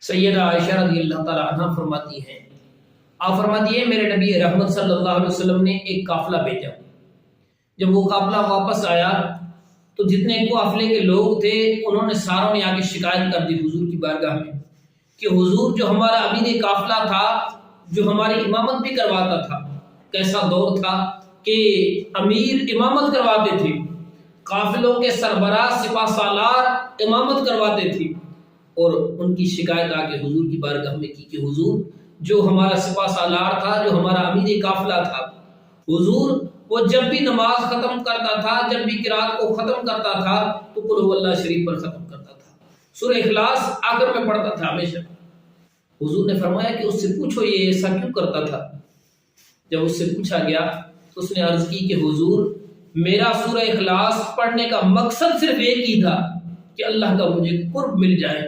سیدہ عائشہ رضی اللہ تعالیٰ عنہ فرماتی ہیں، آپ فرماتی ہیں میرے نبی رحمت صلی اللہ علیہ وسلم نے ایک قافلہ بھیجا۔ جب وہ قافلہ واپس آیا تو جتنے قافلے کے لوگ تھے انہوں نے ساروں نے آگے شکایت کر دی حضور کی بارگاہ میں کہ حضور جو ہمارا امیر قافلہ تھا، جو ہماری امامت بھی کرواتا تھا، کیسا دور تھا کہ امیر امامت کرواتے تھے، قافلوں کے سربراہ سپہ سالار امامت کرواتے تھے، اور ان کی شکایت آ کے حضور کی بارگاہ میں کی کہ حضور جو ہمارا سپہ سالار تھا، جو ہمارا امیر قافلہ تھا، حضور وہ جب بھی نماز ختم کرتا تھا، جب بھی قرات کو ختم کرتا تھا تو قل هو اللہ شریف پر ختم کرتا تھا، سورہ اخلاص آخر میں پڑھتا تھا ہمیشہ۔ حضور نے فرمایا کہ اس سے پوچھو یہ ایسا کیوں کرتا تھا؟ جب اس سے پوچھا گیا تو اس نے عرض کی کہ حضور میرا سورہ اخلاص پڑھنے کا مقصد صرف ایک ہی تھا کہ اللہ کا مجھے قرب مل جائے،